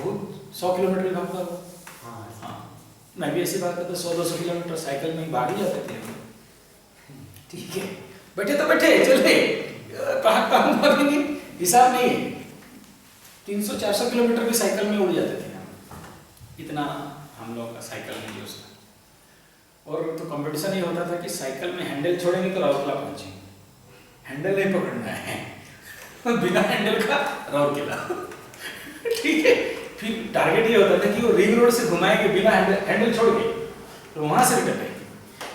बहुत 100 किलोमीटर भी भागता हो। हाँ, मैं भी ऐसी बात करता 100-200 किलोमीटर साइकिल में ही भाग ही जाते थे। ठीक है, बैठे तो बैठे, चले कहाँ भागेंगे, हिसाब नहीं है। 300-400 किलोमीटर भी साइकिल में उड़ जाते थे हम, इतना हम लोग का साइकिल में यूज था। और तो कंपटीशन ये होता था कि साइकिल में हैंडल छोड़ेंगे तो राउरकेला पहुंचेंगे, हैंडल नहीं पकड़ना है, बिना हैंडल का राउरकेला। ठीक है, फिर टारगेट ये होता था कि वो रिंग रोड से घुमाएंगे बिना हैंडल छोड़ के, तो वहां से रिटर्न आएंगे।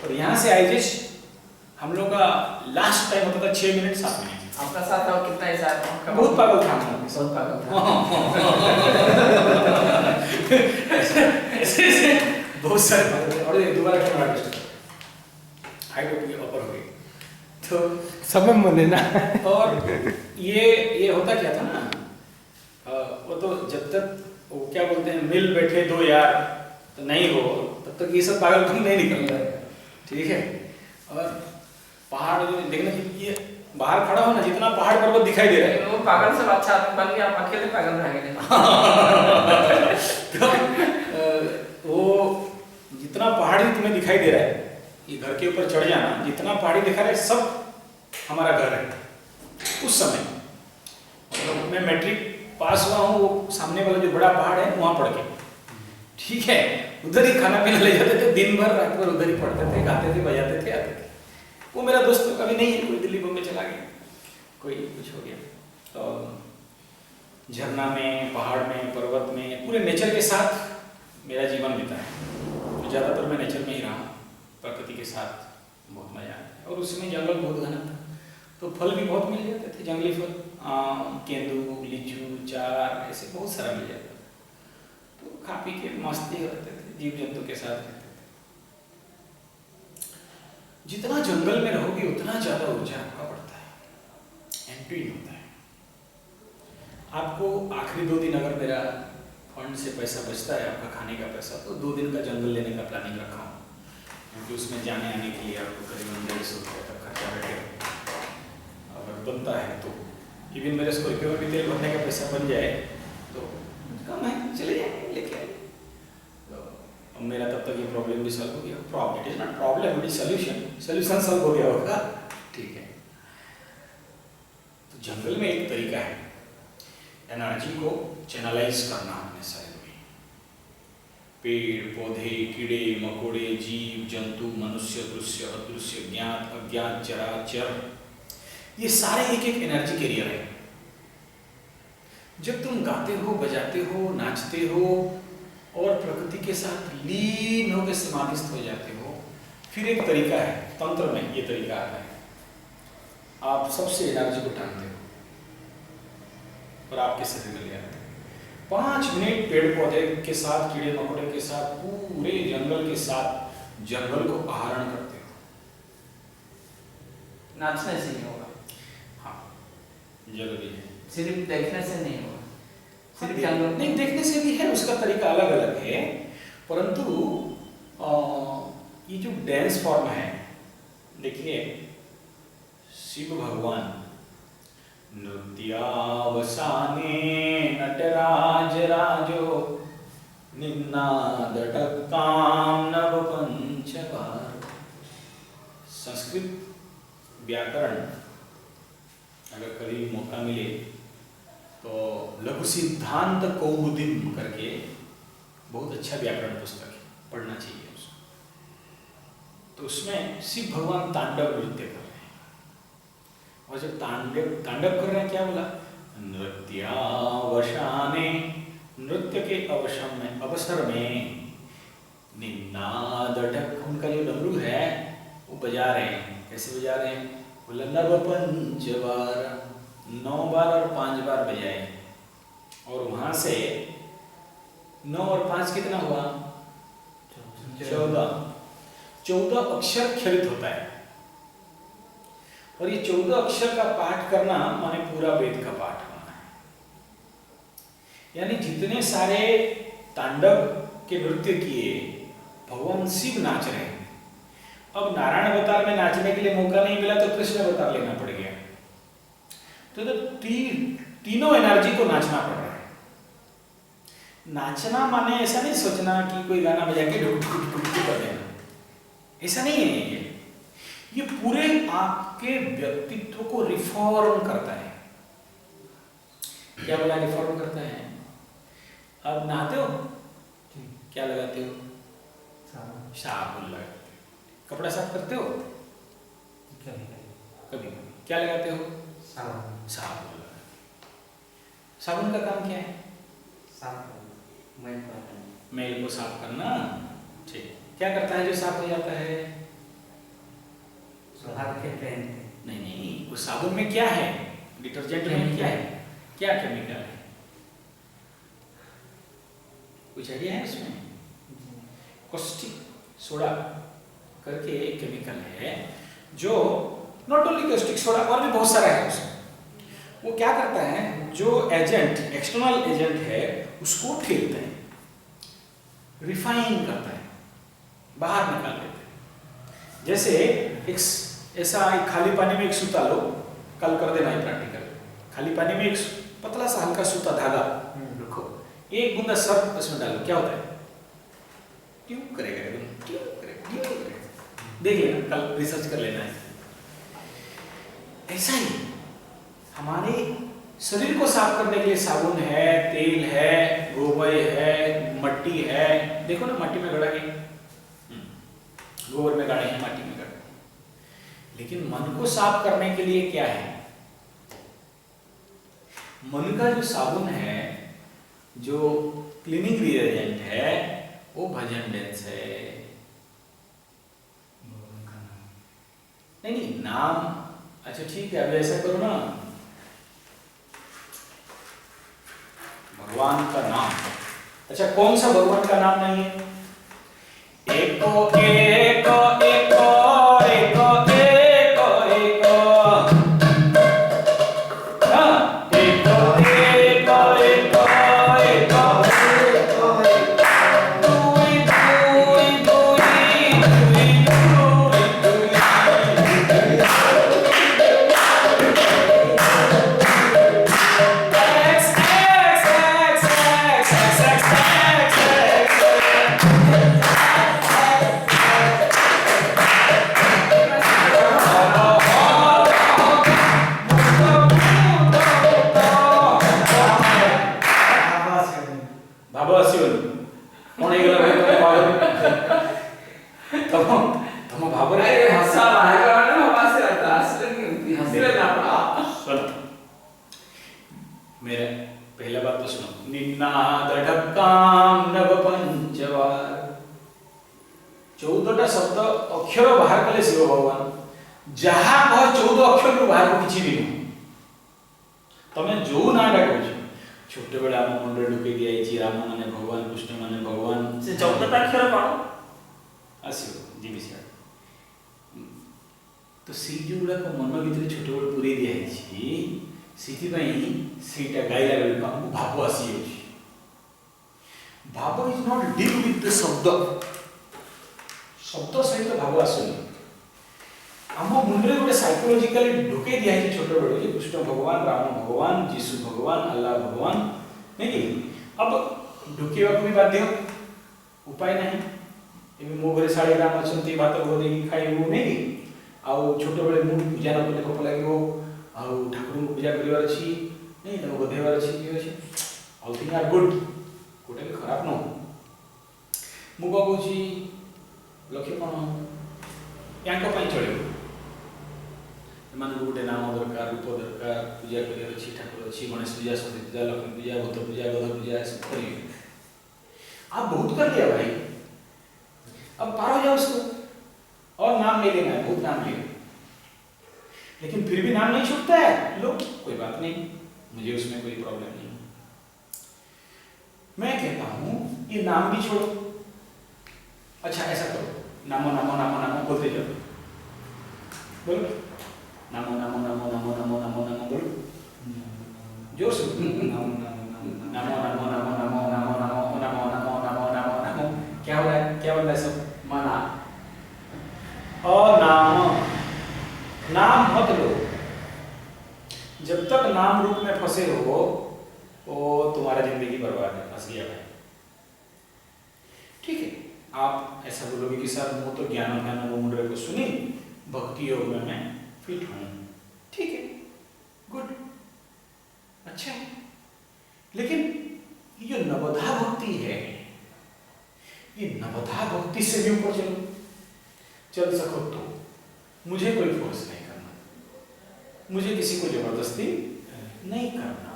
और यहाँ से आइजिश हम लोग का लास्ट टाइम होता था 6 मिनट 7 मिनट। आपका साथ और कितना है साथ? बहुत पागल था, बहुत पागल था। ऐसे बहुत सारे पागल थे। और ये दोबारा क्या आर्टिस्ट हाइट ऊपर हो गई तो सब में मन है ना। और ये होता क्या था ना, वो तो जब तक वो क्या बोलते हैं मिल बैठे दो यार तो नहीं हो, तब तक ये सब पागलपन नहीं निकल रहा है। ठीक है, और पहाड़ देखने की ये बाहर खड़ा हो ना, जितना पहाड़ पर्वत दिखाई दे रहा है, वो पागल से अच्छा आदमी बन गया, आप अकेले पागल रह गए। तो वो जितना पहाड़ी तुम्हें दिखाई दे रहा है, ये घर के ऊपर चढ़ जाना, जितना पहाड़ी दिखा रहा है सब हमारा घर है उस समय। मतलब मैं मैट्रिक पास हुआ हूँ, वो सामने वाला जो बड़ा पहाड़ है वहाँ पढ़ के, ठीक है, उधर ही खाना पीना ले जाते थे, दिन भर रात भर उधर ही पढ़ते थे, गाते थे, बजाते थे, आते थे। वो मेरा दोस्त तो कभी नहीं है, कोई दिल्ली बम्बई चला गया, कोई कुछ हो गया। तो झरना में, पहाड़ में, पर्वत में, पूरे नेचर के साथ मेरा जीवन बीता है। तो ज़्यादातर मैं नेचर में ही रहा, प्रकृति के साथ बहुत मजा आता है। और उसमें जंगल बहुत घना था, तो फल भी बहुत मिल जाते थे, जंगली फल, आम, केंदू, लीचू, चार, ऐसे बहुत सारा मिल जाता था। तो खा पी के मस्ती करते थे, जीव जंतु के साथ रहते थे। जितना जंगल में रहोगे उतना ज़्यादा ऊर्जा आपका बढ़ता है, एंट्री होता है। आपको आखिरी 2 दिन अगर मेरा फंड से पैसा बचता है, आपका खाने का पैसा, तो 2 दिन का जंगल लेने का प्लानिंग रखा हूँ, क्योंकि उसमें जाने आने के लिए आपको करीबन 150 रुपये तक खर्चा बैठेगा। अगर बनता है तो इवन मेरे स्कॉर्पियो में भी तेल भरने का पैसा बन जाए तो कम है, चले जाएंगे लेके आए। तो मेरा तब तक ये प्रॉब्लम भी सॉल्व हो गया। Problem it is not problem, it is solution solve हो गया होगा। ठीक है, तो जंगल में एक तरीका है एनर्जी को चैनलाइज करना अपने शरीर में। पेड़ पौधे, कीड़े मकोड़े, जीव जंतु, मनुष्य, दृश्य अदृश्य, ज्ञात अज्ञात, चराचर, ये सारे एक एक एनर्जी कैरियर है। जब तुम गाते हो, बजाते हो, नाचते हो और प्रकृति के साथ लीन होकर समाधिस्थ हो जाते हो, फिर एक तरीका है, तंत्र में ये तरीका आता है, आप सबसे एनर्जी को टानते हो और आपके शरीर में ले आते हो। 5 मिनट पेड़ पौधे के साथ, कीड़े मकोड़े के साथ, पूरे जंगल के साथ जंगल को आहरण करते हो। नाचने से नहीं होगा, हाँ जरूरी है, सिर्फ देखने से नहीं होगा। सिर्फ नहीं, देखने से भी है, उसका तरीका अलग अलग है, परंतु ये जो डांस फॉर्म है, देखिए शिव भगवान नृत्यावसाने नटराज राजो निन्नादटक्काम नव पंचवार। संस्कृत व्याकरण अगर कभी मौका मिले तो लघु सिद्धांत कौमुदीम करके बहुत अच्छा व्याकरण पुस्तक है, पढ़ना चाहिए उसको। तो उसमें शिव भगवान तांडव नृत्य कर रहे हैं, और जब तांडव कर रहे हैं, क्या बोला, नृत्यावसाने, नृत्य के अवसर में निन्नादटक, उनका जो डमरू है वो बजा रहे हैं। कैसे बजा रहे हैं, बोला नव पंचवार, 9 बार और 5 बार बजाए, और वहां से 9 और 5 कितना हुआ, 14 अक्षर क्षरित होता है। और ये 14 अक्षर का पाठ करना माने पूरा वेद का पाठ होना है। यानी जितने सारे तांडव के नृत्य किए, भगवान शिव नाच रहे हैं। अब नारायण अवतार में नाचने के लिए मौका नहीं मिला तो कृष्ण अवतार लेना पड़ गया, तो तीनों एनर्जी को नाचना पड़ रहा है। नाचना माने ऐसा नहीं सोचना कि कोई गाना बजा के ढुक ढुक ढुक ढुक कर देना, ऐसा नहीं है ये पूरे आपके व्यक्तित्व को रिफॉर्म करता है। क्या बोला रिफॉर्म करता है? अब नहाते हो, क्या लगाते हो? साबुन लगाते हो। कपड़ा साफ करते हो? कभी क्या लगाते हो? साबुन लगाते हो। साबुन का काम क्या है? मैल को साफ करना। ठीक, क्या करता है जो साफ हो जाता है? नहीं नहीं, उस साबुन में क्या है? डिटर्जेंट में क्या है? क्या केमिकल है? कुछ आइडिया है उसमें? कॉस्टिक सोडा करके एक केमिकल है जो नॉट ओनली कॉस्टिक सोडा और भी बहुत सारा है उसमें। वो क्या करता है, जो एजेंट एक्सटर्नल एजेंट है उसको फेंकता है, रिफाइन करता है, बाहर निकाल देता है। जैसे एक ऐसा एक खाली पानी में एक सूता लो, कल कर देना है प्रैक्टिकल। खाली पानी में एक पतला सा हल्का सूता धागा रखो, एक बूंदा सर्फ उसमें डालो, क्या होता है? ट्यूब करेगा, एकदम ट्यूब करेगा। देख लेना, कल रिसर्च कर लेना है। ऐसा ही हमारे शरीर को साफ करने के लिए साबुन है, तेल है, गोबर है, मट्टी है। देखो ना मट्टी में गड़ा के, गोबर में गाड़े हैं, मट्टी में गड़े। लेकिन मन को साफ करने के लिए क्या है? मन का जो साबुन है, जो क्लीनिंग रिएजेंट है, वो भजन डांस है। नहीं नाम, अच्छा ठीक है, अभी ऐसा करो ना, भगवान का नाम। अच्छा कौन सा भगवान का नाम नहीं है? एको एको एको एको एको एको, हाँ एको एको एको एको, दुई दुई दुई दुई दुई, मेरा पहला बात तो सुनो। निन्नाद ढक्काम नव पंचवार, 14टा शब्द अक्षर बाहर कले शिव भगवान जहा कह 14 अक्षर बाहर को किछि भी तमे जो नाटा कहछ छोटे बेला हम मुंडे ढुके दिया छी, राम माने भगवान, कृष्ण माने भगवान, से 14टा अक्षर कोन आसियो जीविसिया। तो सी जो गुडा को मन भीतर छोटे बेला पूरी दिया छी, सीटी भाई सीटा गाइला बेल को भाव आसी होची। भाव is not deal with the शब्द, शब्द सहित भाव आसुनी। आम मुंडे गोटे साइकोलॉजिकली ढुके दिया है छोटे बेले जे कृष्ण भगवान, राम भगवान, जीसु भगवान, अल्लाह भगवान, नहीं कि अब ढुकेवा को भी बाध्य, उपाय नहीं। एबे मो घरे साड़ी राम अछंती भात गोदे खाइबो नहीं कि आउ छोटे बेले मु पूजा न कले कप लागिवो, आउ ठाकुर को पूजा करिवार अछि नहीं, तो गोधेवार अछि कि अछि ऑल थिंग आर गुड, कोटे भी खराब न हो। मु कहूची लक्ष्मण यांको पई चलेबो, मान गोटे नाम दरकार, रूप दरकार, पूजा करिवार अछि, ठाकुर अछि, गणेश पूजा, सरस्वती पूजा, लक्ष्मी पूजा, भूत पूजा, गध पूजा सब करिए। आप बहुत कर लिया भाई, अब पार हो जाओ उसको और नाम ले लेना है, बहुत नाम ले, लेकिन फिर भी नाम नहीं छूटता है, लो कोई बात नहीं, मुझे उसमें कोई प्रॉब्लम नहीं। मैं कहता हूं ये नाम भी छोड़ो। अच्छा ऐसा करो, नामो नामो नामो नामो बोलते जाओ, बोलो नामो नामो नामो नामो नामो नामो नामो बोलो जोर से, नामो नामो नामो नामो नामो नामो नामो नामो नामो नामो नामो नामो नामो। क्या हो रहा है, क्या बोल रहा है सब? माना और नाम मत लो। जब तक नाम रूप में फंसे हो वो तुम्हारा जिंदगी बर्बाद है, फंस गया भाई। आप ऐसा बोलोगे कि सर वो तो ज्ञान ज्ञान वो मुद्रे को सुनी, भक्ति योग में मैं फिट हूँ, ठीक है, गुड, अच्छा है। लेकिन ये जो नवधा भक्ति है, ये नवधा भक्ति से भी ऊपर चल सको तो मुझे कोई फोर्स नहीं करना, मुझे किसी को जबरदस्ती नहीं करना।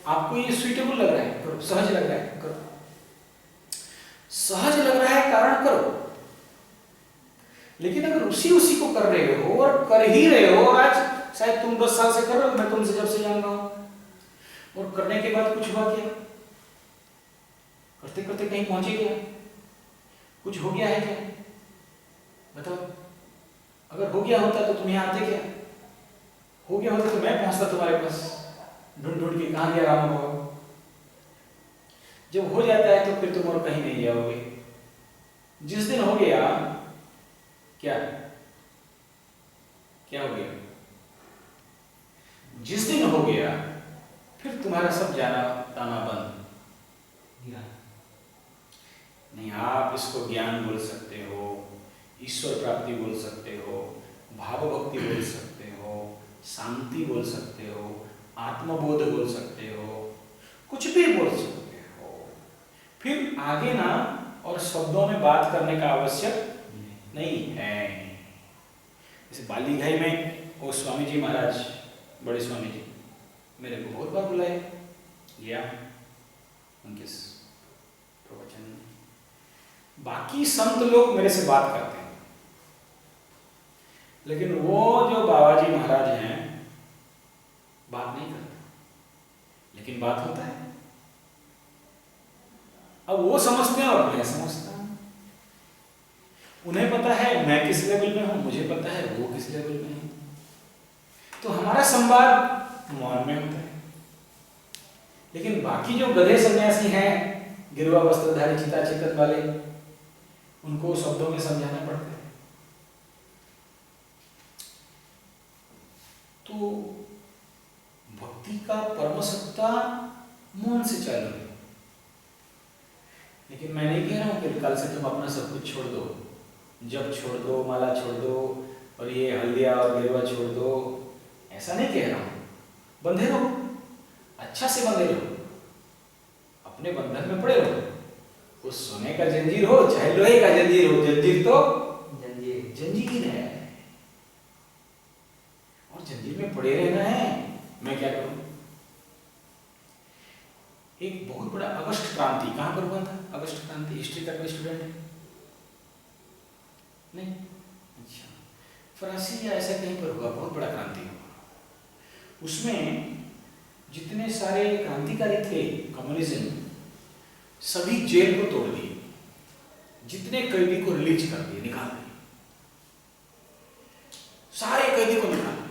आपको ये सुइटेबल लग रहा है करो, सहज लग रहा है करो, सहज लग रहा है कारण करो। लेकिन अगर उसी को कर रहे हो और कर ही रहे हो, और आज शायद तुम 10 साल से कर रहे हो, मैं तुमसे जब से जान रहा हूं, और करने के बाद कुछ हुआ क्या? करते करते कहीं पहुंचे क्या? कुछ हो गया है क्या? बताओ। अगर हो गया होता तो तुम यहाँ आते क्या? हो गया होता तो मैं पहुंचता तुम्हारे पास ढूंढ ढूंढ के, कहाँ गया राम बाबा। जब हो जाता है तो फिर तुम और कहीं नहीं जाओगे। जिस दिन हो गया, क्या क्या हो गया? जिस दिन हो गया फिर तुम्हारा सब जाना ताना बंद। नहीं, आप इसको ज्ञान बोल सकते हो, ईश्वर प्राप्ति बोल सकते हो, भाव भक्ति बोल सकते हो, शांति बोल सकते हो, आत्मबोध बोल सकते हो, कुछ भी बोल सकते हो। फिर आगे ना और शब्दों में बात करने का आवश्यक नहीं है। जैसे बालीघाई में वो स्वामी जी महाराज, बड़े स्वामी जी, मेरे को बहुत बार बुलाए, गया उनके प्रवचन में। बाकी संत लोग मेरे से बात करते हैं, लेकिन वो जो बाबा जी महाराज हैं बात नहीं करते, लेकिन बात होता है। अब वो समझते हैं और मैं समझता हूं। उन्हें पता है मैं किस लेवल में हूं, मुझे पता है वो किस लेवल में है। तो हमारा संवाद मौन में होता है। लेकिन बाकी जो गधे सन्यासी हैं, गिरवा वस्त्रधारी चिता चितत वाले, उनको शब्दों में समझाना पड़ता है। तो भक्ति का परम सत्ता मौन से चालू है। लेकिन मैं नहीं कह रहा हूं कि कल से तुम अपना सब कुछ छोड़ दो, जब छोड़ दो, माला छोड़ दो, और ये हल्दिया और गिरवा छोड़ दो, ऐसा नहीं कह रहा हूं। बंधे रहो, अच्छा से बंधे रहो, अपने बंधन में पड़े रहो। वो सोने का जंजीर हो चाहे लोहे का जंजीर हो, जंजीर तो जंजीर है, और जंजीर में पड़े रहना है। मैं क्या करूं? एक बहुत बड़ा अगस्त क्रांति कहां पर हुआ था? अगस्त क्रांति हिस्ट्री का कोई स्टूडेंट है? नहीं, अच्छा, फरासी या ऐसा कहीं पर हुआ, बहुत बड़ा क्रांति हुआ। उसमें जितने सारे क्रांतिकारी थे, कम्युनिज्म, सभी जेल को तोड़ दिए, जितने कैदी को रिलीज कर दिए, निकाल दिए, सारे कैदी को निकाल दिए।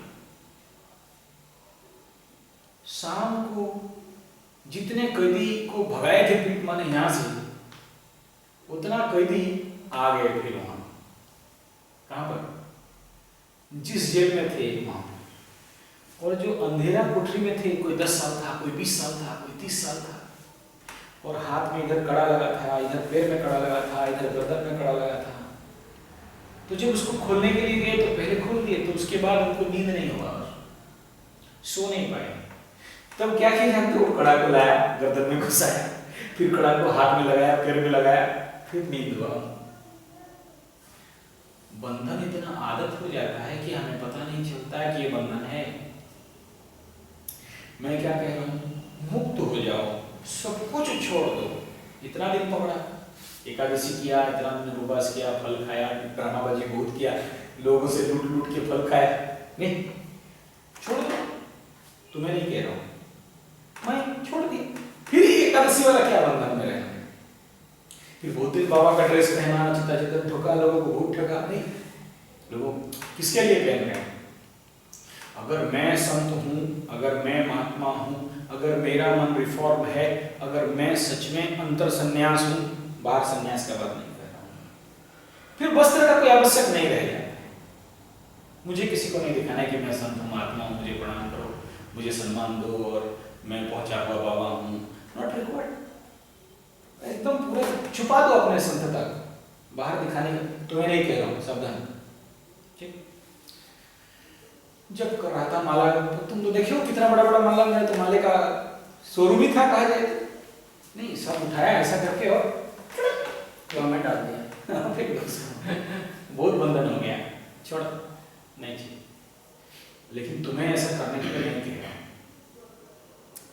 शाम को जितने कैदी को भगाए थे पीट माने यहां से, उतना कैदी आ गए फिर वहां। कहां पर? जिस जेल में थे वहां। और जो अंधेरा कोठरी में थे, कोई 10 साल था, कोई 20 साल था, कोई 30 साल था, और हाथ में इधर कड़ा लगा था, इधर पैर में कड़ा लगा था, इधर गर्दन में कड़ा लगा था। तो जब उसको खोलने के लिए गए तो पहले खोल दिए, तो उसके बाद उनको नींद नहीं हुआ, सो नहीं पाए। तब क्या किया जानते हो? कड़ा को लाया, गर्दन में घुसाया, फिर कड़ा को हाथ में लगाया, पैर में लगाया, फिर नींद हुआ। बंधन इतना आदत हो जाता है कि हमें पता नहीं चलता है कि ये बंधन है। मैं क्या कह रहा हूं? मुक्त हो जाओ, सब कुछ छोड़ दो। इतना दिन पकड़ा, एकादशी किया, इतना दिन उपवास किया, फल खाया, ड्रामाबाजी बहुत किया, लोगों से लूट लूट के फल खाया, नहीं, छोड़ दो। तुम्हें नहीं कह रहा हूं, मैं छोड़ दी। फिर एकादशी वाला क्या बंधन में रहना? फिर बहुत दिन बाबा का ड्रेस पहना, चिता चिता ठोका, लोगों को बहुत ठगा। नहीं, लोगों किसके लिए पहन रहे हैं? अगर मैं संत हूं, अगर मैं महात्मा हूं, अगर मेरा मन रिफॉर्म है, अगर मैं सच में अंतर संन्यास हूं, बाहर संन्यास का बात नहीं कर रहा हूं, फिर वस्त्र का कोई आवश्यक नहीं रह जाता है। मुझे किसी को नहीं दिखाना है कि मैं संत हूं, महात्मा हूं, मुझे प्रणाम करो, मुझे सम्मान दो, और मैं पहुंचा हुआ बाबा हूं। Not required. एकदम पूरे छुपा दो अपने संतता को। बाहर दिखाने का, तुम्हें नहीं कह रहा हूँ, सावधान। ठीक, जब कर रहा था माला का, तो तुम तो देखियो कितना बड़ा बड़ा माला है, तो माले का शोरूम ही था कहा जाए तो। नहीं, सब उठाया ऐसा करके और गवर्नमेंट डाल दिया। फिर बहुत बंधन हो गया, छोड़, नहीं चाहिए। लेकिन तुम्हें ऐसा करने के लिए नहीं कह रहा,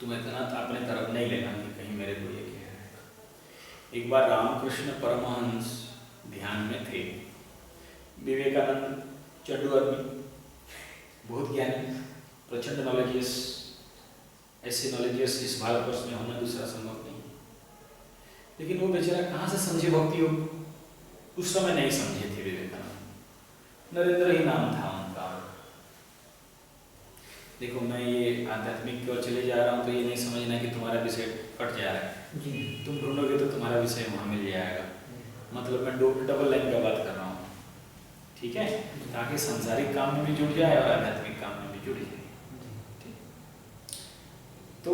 तुम्हें इतना अपने तरफ नहीं लेना कि कहीं मेरे को ये कह रहा है। एक बार रामकृष्ण परमहंस ध्यान में थे, विवेकानंद चड्डू आदमी, बहुत ज्ञानी, प्रचंड नॉलेजियस, ऐसे नॉलेजियस इस भारतवर्ष में होना दूसरा संभव नहीं। लेकिन वो बेचारा कहाँ से समझे भक्ति हो, उस समय नहीं समझे थे विवेकानंद। नरेंद्र ही नाम था उनका। देखो, मैं ये आध्यात्मिक की ओर चले जा रहा हूँ तो ये नहीं समझना कि तुम्हारा विषय कट जा रहा है जी। तुम ढूंढोगे तो तुम्हारा विषय वहाँ मिल जाएगा। मतलब मैं डबल लाइन का बात कर रहा हूँ, ठीक है, ताकि सांसारिक काम में भी जुड़ जाए और आध्यात्मिक काम में भी जुड़ जाए। तो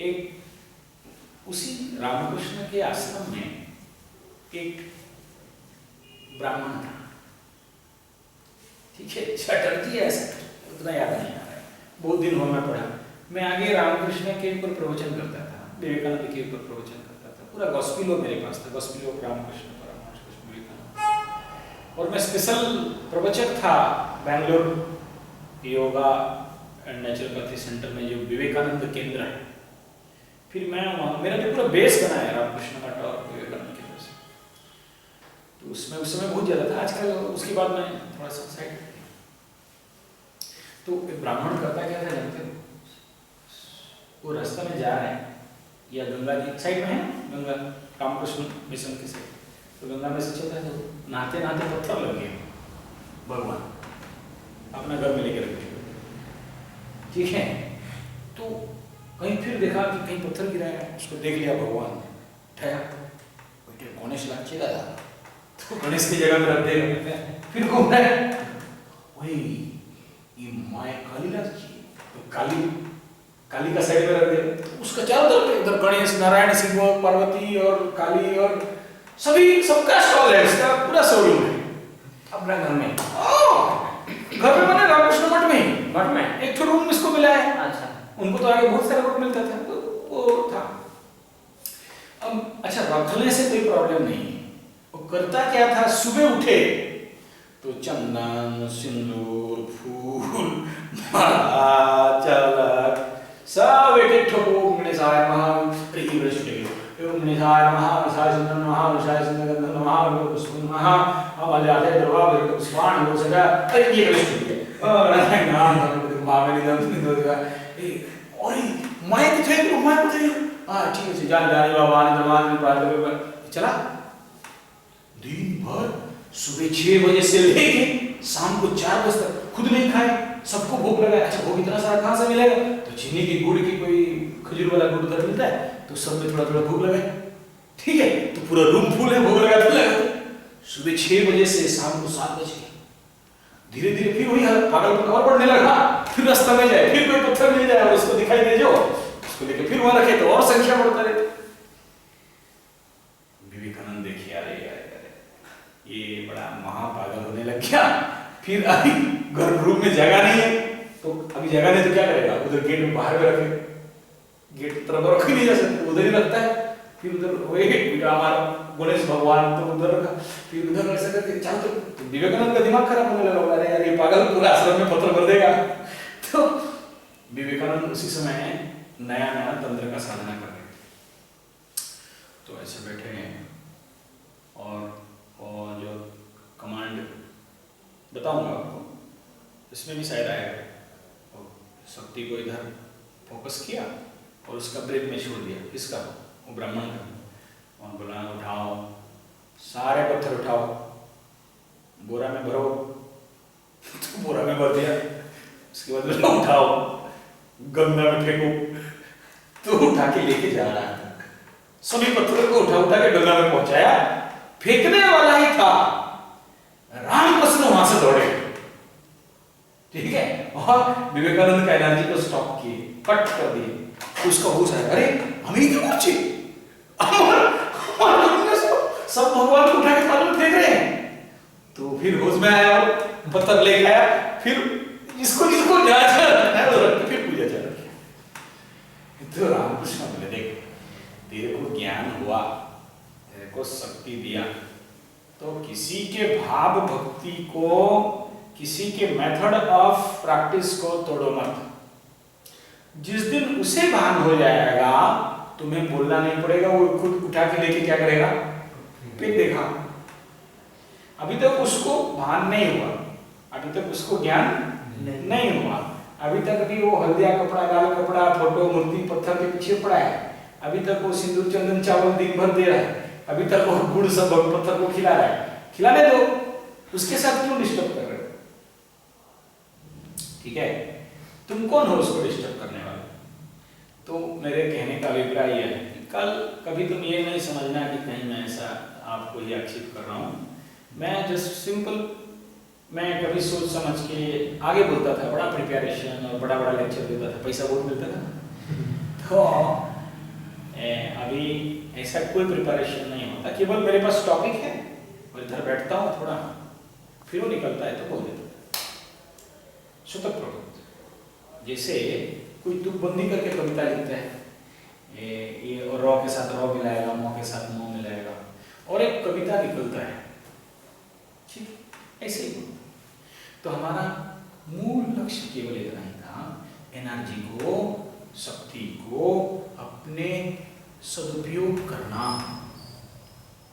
एक उसी रामकृष्ण के आश्रम में एक ब्राह्मण था, ठीक है, चटर्जी ऐसा, उतना याद नहीं आ रहा है, बहुत दिन हो मैं पढ़ा। मैं आगे रामकृष्ण के ऊपर प्रवचन करता था, विवेकानंद के ऊपर प्रवचन करता था, पूरा गॉस्पिलो मेरे पास था, गॉस्पिलो ऑफ रामकृष्ण परमहंस विवेकानंद। और मैं स्पेशल प्रवचक था Bangalore yoga and naturopathy centre में, जो विवेकानंद केंद्र है। फिर मैं वहाँ, मेरा जो पूरा बेस बना है रामकृष्ण मठ और विवेकानंद केंद्र से, तो उसमें उस समय बहुत ज़्यादा था। आजकल उसके बाद मैं थोड़ा सा साइड। तो ब्राह्मण करता क्या था जानते हो, वो रास्ते में जा रहे हैं या गंगा जी साइड में है, गंगा रामकृष्ण मिशन के साइड, तो गंगा में से चलता है, तो नहाते नहाते पत्थर लग गए, भगवान अपना घर में लेकर रखे, ठीक है। तो कहीं फिर देखा कि कहीं पत्थर गिरा है, उसको देख लिया भगवान ने, उठाया, बेटे गणेश लाचे का, तो गणेश की जगह में रख देगा। फिर घूम रहा है, वही ये माय काली लाची, तो काली का साइड में रख दे, तो उसका चारों तरफ उधर गणेश, नारायण, शिव, पार्वती और काली और सभी, सबका स्टॉल है, इसका पूरा शोरूम है अपना घर में। घर में बने रामकृष्ण मठ में एक रूम इसको मिला है। अच्छा, उनको तो आगे बहुत सारा रूम मिलता था, तो वो था। अब अच्छा, रखने से कोई प्रॉब्लम नहीं है, वो करता क्या था, सुबह उठे तो चंदन, सिंदूर, फूल, माला, चलक सब एक ठोको, गणेशाय महा, गणेशाय महा, विशाय सुंदर महा, विशाय सुंदर गंधर्व महा, पुष्पन महा, अमल्याते द्रवा, पुष्पाण हो सका, अरे ये गणेश जी है, और नाम धर्म महाबली धर्म दोगा, और मैं तो थे, मैं तो थे, हाँ ठीक है, जाने बाबा ने दरबार में प्रार्थना चला। दिन भर सुबह 6 बजे से लेके शाम को 4 बजे तक खुद नहीं खाए, सबको भूख लगा। अच्छा, भूख इतना सारा कहाँ से मिलेगा, तो चीनी की, गुड़ की, कोई खजूर वाला गुड़ उधर मिलता है, तो सब में थोड़ा थोड़ा भूख लगा, ठीक है, तो पूरा रूम फुल है, भूख लगा तो लगा। सुबह 6 बजे से शाम को 7 बजे, धीरे धीरे फिर वही पागलपन और बढ़ने लगा। फिर रास्ता में जाए, फिर कोई पत्थर मिल जाए और उसको दिखाई दे जो, उसको लेके फिर वहां रखे, तो और संख्या बढ़ता रहे। विवेकानंद देखिए, अरे ये बड़ा महापागल होने लग गया। फिर अभी घर रूम में जगह नहीं है, तो अभी जगह नहीं तो क्या करेगा, उधर गेट में बाहर में रखे, गेट तरफ रख ही नहीं जा सकते, उधर ही रखता है। फिर उधर वही बेटा हमारा गणेश भगवान, तो उधर रखा, फिर उधर ऐसा करके चाहते, तो विवेकानंद का दिमाग खराब होने लगा, अरे यार ये पागल पूरा आश्रम में पत्थर भर देगा। तो विवेकानंद उसी समय नया नया तंत्र का साधना कर रहे थे, तो ऐसे बैठे हैं और जो कमांड बताऊंगा आपको, इसमें भी शायद आएगा। शक्ति को इधर फोकस किया और उसका ब्रेक में छोड़ दिया, किसका, वो ब्राह्मण का, और बोला उठाओ, सारे पत्थर उठाओ, बोरा में भरो, तो बोरा में भर दिया। उसके बाद बोला उठाओ, गंगा में फेंको, तो उठा के लेके जा रहा था, सभी पत्थरों को उठा के गंगा में पहुंचाया। फेंकने वाला ही था, रामकृष्ण वहां से दौड़े, ठीक है, और विवेकानंद का एनर्जी को स्टॉप किए, कट कर दिए। उसका होश आया, अरे हम ही क्यों पहुंचे, सब भगवान को उठा के वो फिर होश में आया, वो पत्थर लेके आया, फिर जिसको जिसको जहाँ रखना है वो रख के फिर पूजा चल रही है। तो रामकृष्ण बोले देख, तेरे को ज्ञान हुआ, तेरे को शक्ति दिया, तो किसी के भाव भक्ति को, किसी के मेथड ऑफ प्रैक्टिस को तोड़ो मत। जिस दिन उसे भान हो जाएगा, तुम्हें बोलना नहीं पड़ेगा, वो खुद उठा के लेके क्या करेगा, फिर देखा। अभी तक उसको भान नहीं हुआ, अभी तक उसको ज्ञान नहीं हुआ, अभी तक भी वो हल्दिया कपड़ा, लाल कपड़ा, फोटो, मूर्ति, पत्थर के पीछे पड़ा है, अभी तक वो सिंदूर चंदन चावल दिन भर दे रहा है, अभी तक वो गुड़ सब पत्थर को खिला रहा है। खिलाने दो, उसके साथ क्यों डिस्टर्ब कर रहे हो? ठीक है, तुम कौन हो उसको डिस्टर्ब करने वाले? तो मेरे कहने का अभिप्राय यह है कि कल कभी तुम ये नहीं समझना कि कहीं मैं ऐसा आपको ही आक्षेप कर रहा हूँ। मैं जस्ट सिंपल, मैं कभी सोच समझ के आगे बोलता था, बड़ा प्रिपरेशन और बड़ा बड़ा लेक्चर देता था, पैसा बहुत मिलता था। तो अभी ऐसा कोई प्रिपरेशन नहीं होता, केवल मेरे पास टॉपिक है और इधर बैठता हूँ थोड़ा, फिर वो निकलता है तो बोल देता था। स्वतः प्रबोध, जैसे कोई तुकबंदी करके कविता लिखता है, ये रॉ के साथ रॉ मिलाएगा, मो के साथ मो मिलाएगा, और एक कविता निकलता है। ठीक, ऐसे ही तो हमारा मूल लक्ष्य केवल इतना ही था, एनर्जी को, शक्ति को अपने सदुपयोग करना,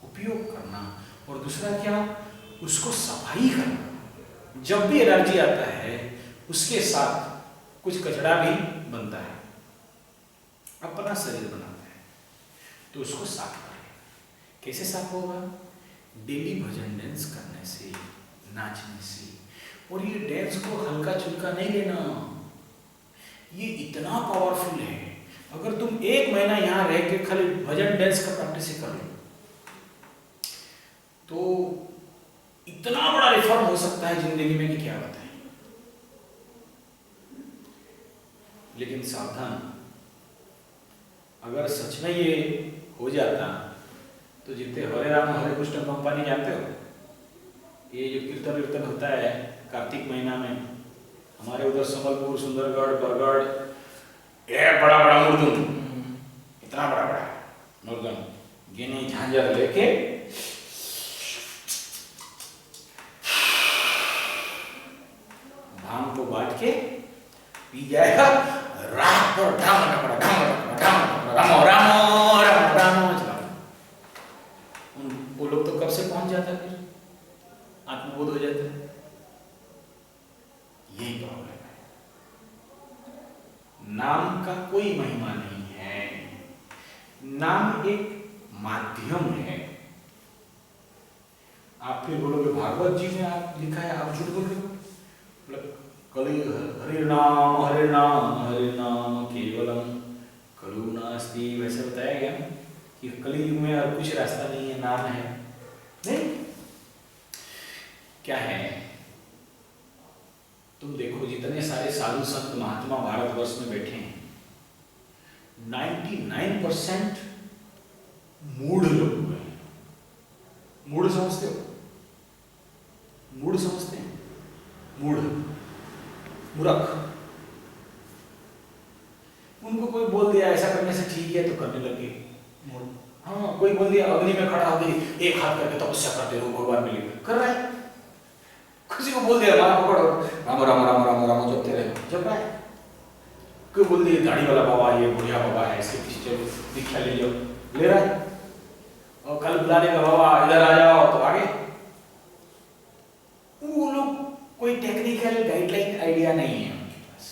उपयोग करना, और दूसरा क्या, उसको सफाई करना। जब भी एनर्जी आता है उसके साथ कुछ कचरा भी बनता है, अपना शरीर बनाता है, तो उसको साफ करें। कैसे साफ होगा? डेली भजन डांस करने से, नाचने से। और ये डांस को हल्का चुल्का नहीं लेना, ये इतना पावरफुल है। अगर तुम 1 महीना यहाँ रह के खाली भजन डांस का प्रैक्टिस कर लो तो इतना बड़ा रिफॉर्म हो सकता है जिंदगी में कि क्या बताएं। लेकिन सावधान, अगर सच में ये हो जाता तो जितने हरे राम हरे कृष्ण कंपनी जानते हो, ये जो कीर्तन वीर्तन होता है कार्तिक महीना में, हमारे उधर संबलपुर, सुंदरगढ़, बरगढ़, ये बड़ा बड़ा मुर्दुम, इतना बड़ा बड़ा मुर्दुम, गिनी झांझर लेके भांग को बांट के पी जाएगा, रात पर राम चला। वो लोग तो कब से पहुंच जाता है, फिर आत्मबोध हो जाता है। यही प्रॉब्लम है, नाम का कोई महिमा नहीं है, नाम एक माध्यम है। आप फिर बोलोगे भागवत जी ने आप लिखा है, आप झूठ बोल रहे हो। कलि हरे नाम केवलम कलु नास्ति, वैसे बताया गया कि कलयुग में और कुछ रास्ता नहीं है, नाम है। नहीं, क्या है, तुम देखो जितने सारे साधु संत महात्मा भारतवर्ष में बैठे हैं, 99% मूढ़ लोग हैं। मूढ़ समझते हो? मूढ़ समझते हैं? मूढ़, मूर्ख। उनको कोई बोल दिया ऐसा करने से ठीक है तो करने लगे। हाँ, कोई बोल दिया अग्नि में खड़ा होकर एक हाथ करके तपस्या करते रहो, भगवान मिलेगा, कर रहा है। किसी को बोल दिया माला पकड़ो, राम राम राम राम राम जपते रहे, जप रहा है। कोई बोल दिया दाढ़ी वाला बाबा, ये बुढ़िया बाबा है, इसके पीछे चलो दीक्षा ले लो, ले रहा है। और कल बुलाने का बाबा इधर आ जाओ तो आगे। वो लोग कोई टेक्निकल गाइडलाइन आइडिया नहीं है उनके पास।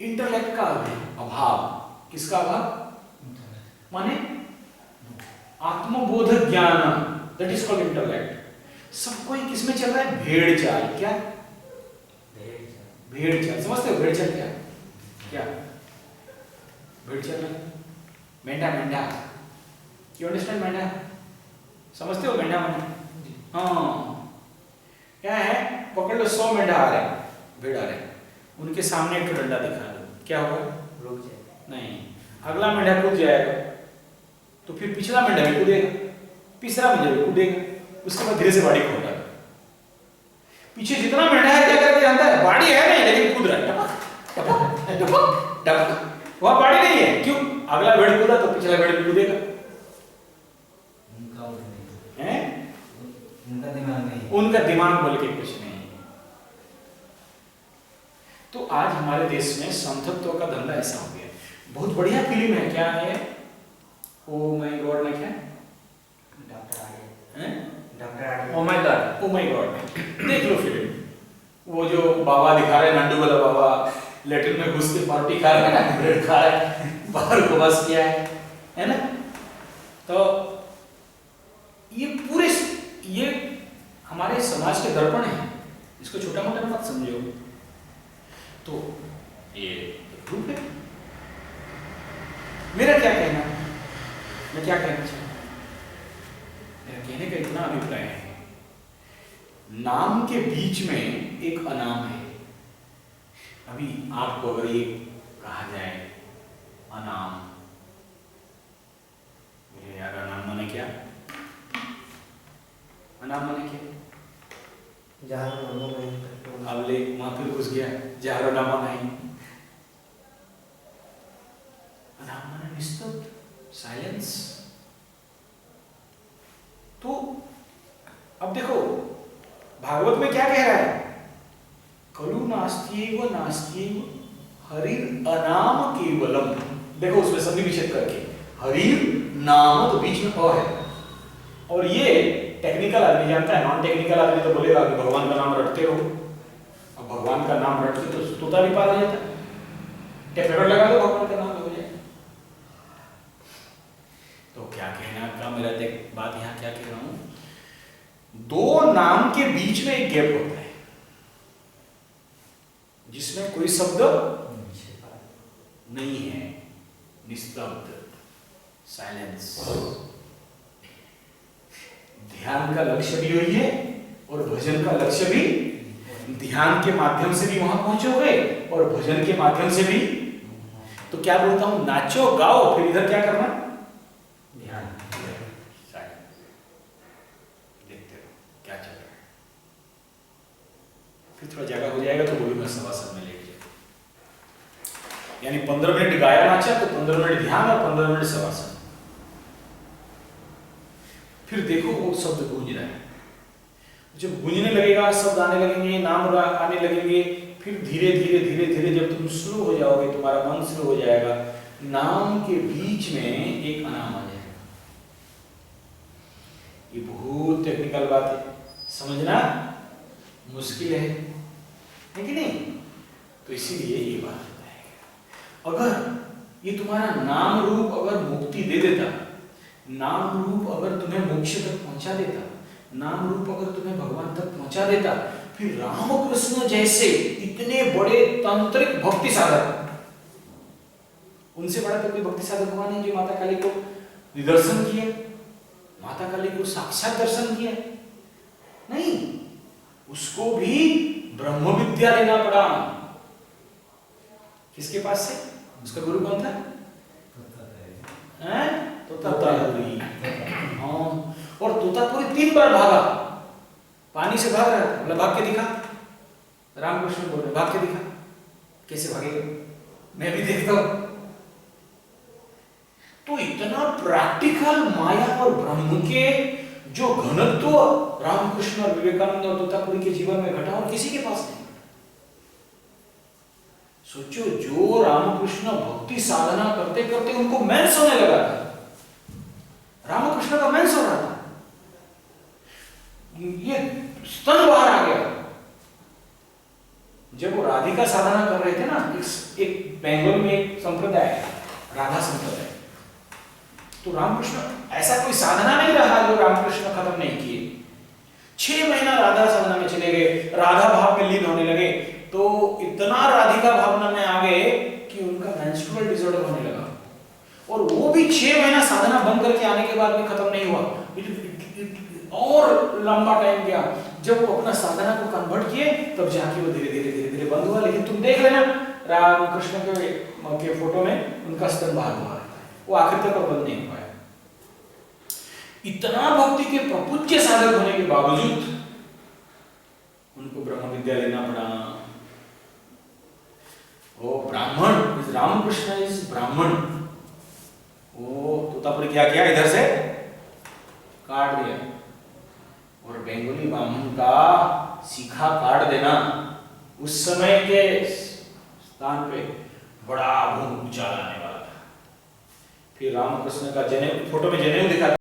इंटेलेक्ट का अभाव, किसका अभाव? माने आत्मबोध ज्ञान, दैट इज कॉल्ड इंटेलेक्ट। सब कोई किसमें चल रहा है? भेड़ चाल। क्या? भेड़ चाल। समझते हो भेड़ चाल क्या? क्या भेड़ चाल? मेंढा, मेंढा। यू अंडरस्टैंड मेंढा? समझते हो मेंढा माने? हाँ, क्या है, पकड़ लो 100 मेंढा आ रहे हैं, भेड़ आ रहे हैं, उनके सामने एक डंडा दिखा दो, क्या होगा? रुक जाएगा। नहीं, अगला मेंढा कूद जाएगा तो फिर पिछला मेंढा भी कूदेगा, तीसरा मेंढा भी कूदेगा, उसके बाद धीरे से बाड़ी खोल डालो। पीछे जितना मेढा है क्या करके जानता है? बाड़ी है नहीं लेकिन कूद रहा है, टपक टपक टपक टपक। वहां बाड़ी नहीं है, क्यों? अगला भेड़ कूदा तो पिछला भेड़ भी कूदेगा। उनका वो नहीं हैं? उनका दिमाग नहीं उनका दिमाग बोल के कुछ नहीं। तो आज हमारे देश में संतत्व का धंधा ऐसा हो गया। बहुत बढ़िया फिल्म है, क्या है? ओ माय गॉड ना क्या? डॉक्टर आगे हैं? डॉक्टर आगे oh my God oh my God, देख लो फिल्म। वो जो बाबा दिखा रहे हैं, नंदू वाला बाबा लेटरिन में घुस के पार्टी खा रहा है, ब्रेड खा रहा है, बाहर को बस किया है ना? तो ये पूरे ये हमारे समाज के दर्पण है, इसको छोटा मोटा मत समझो। तो ये रूप है। मेरा क्या कहना है, मैं क्या कहना चाहता हूं, मेरा कहने का इतना अभिप्राय है, नाम के बीच में एक अनाम है। अभी आपको अगर ये कहा जाए अनाम, मेरे यार अनाम माने क्या? अनाम माने क्या? जहाँ नामों में अब ले वहां फिर घुस गया, जहरो नामा नहीं। अनाम माने निस्तब्ध, साइलेंस। तो अब देखो भागवत में क्या कह रहा है? खलु नास्त्येव नास्त्येव हरिर अनाम केवलम। देखो उसमें संधि विच्छेद करके हरिर नाम तो बीच में अ है। और ये टेक्निकल आदमी जानता है, नॉन टेक्निकल आदमी तो बोलेगा कि भगवान का नाम रटते रहो। अब भगवान का नाम रटते तो तोता भी पार हो जाता है। टेप लगा दो, भगवान का नाम हो जाए। तो क्या कहना का मेरा बात यहाँ क्या कह रहा हूं, दो नाम के बीच में एक गैप होता है जिसमें कोई शब्द नहीं है, निस्तब्ध, साइलेंस। ध्यान का लक्ष्य भी वही है और भजन का लक्ष्य भी। ध्यान के माध्यम से भी वहां पहुंचोगे और भजन के माध्यम से भी। तो क्या बोलता हूं, नाचो गाओ, फिर इधर क्या करना? ध्यान देखते रहो क्या चल रहा है। फिर थोड़ा जगह हो जाएगा तो बोलूंगा शवासन में लेट जाए। यानी 15 मिनट गाया नाचा तो 15 मिनट ध्यान और 15 मिनट शवासन। फिर देखो वो शब्द गूंज रहा है, जब गूंजने लगेगा, शब्द आने लगेंगे, नाम आने लगेंगे, फिर धीरे धीरे धीरे धीरे जब तुम स्लो हो जाओगे, तुम्हारा मन स्लो हो जाएगा, नाम के बीच में एक अनाम आ जाएगा। ये बहुत टेक्निकल बात है, समझना मुश्किल है कि नहीं? तो इसीलिए ये बात बताएगा। अगर ये तुम्हारा नाम रूप अगर मुक्ति दे देता, नाम रूप अगर तुम्हें मोक्ष तक पहुंचा देता, नाम रूप अगर तुम्हें भगवान तक पहुंचा देता, फिर रामकृष्ण जैसे इतने बड़े तांत्रिक भक्ति साधक, उनसे बड़ा तो कोई भक्ति साधक हुआ नहीं जो माता काली को निदर्शन किया, माता काली को साक्षात दर्शन किया। नहीं, उसको भी ब्रह्म विद्या लेना पड़ा। किसके पास से? उसका गुरु कौन था? तोतापुरी। हाँ, और तोतापुरी 3 बार भागा, पानी से भाग रहा था, मतलब भाग के दिखा। रामकृष्ण बोल रहे भाग के दिखा, कैसे भागेगा? मैं भी देखता हूं। तो इतना प्रैक्टिकल माया और ब्रह्म के जो घनत्व रामकृष्ण और विवेकानंद और तोतापुरी के जीवन में घटा और किसी के पास नहीं। सोचो, जो रामकृष्ण भक्ति साधना करते करते उनको मेंस होने लगा था, रामकृष्ण का मेंस हो रहा था, ये स्तन बाहर आ गया। जब वो राधिका साधना कर रहे थे ना, एक बेंगल में एक संप्रदाय है, राधा संप्रदाय, तो रामकृष्ण ऐसा कोई साधना नहीं रहा जो रामकृष्ण खत्म नहीं किए। 6 महीना राधा साधना में चले गए, राधा भाव में लीन होने लगे, तो इतना राधिका भावना में आ गए कि उनका मेंस्ट्रुअल डिसऑर्डर होने लगा। और वो भी 6 महीना साधना बंद करके आने के बाद भी खत्म नहीं हुआ, और लंबा टाइम गया। जब वो अपना साधना को कन्वर्ट किए तब जाके वो धीरे धीरे धीरे धीरे बंद हुआ। लेकिन तुम देख लेना रामकृष्ण के फोटो में उनका स्तन बाहर हुआ रहता है, वो आखिर तक बंद नहीं हुआ है। इतना भक्ति के प्रपूज्य साधक होने के बावजूद उनको ब्रह्म विद्या लेना पड़ा। वो ब्राह्मण इस रामकृष्ण इस ब्राह्मण, वो तोतापुरी क्या किया, इधर से काट दिया। और बेंगोली ब्राह्मण का शिखा काट देना उस समय के स्थान पे बड़ा भूम ऊंचा लाने वाला था। फिर रामकृष्ण का जनेऊ, फोटो में जनेऊ दिखा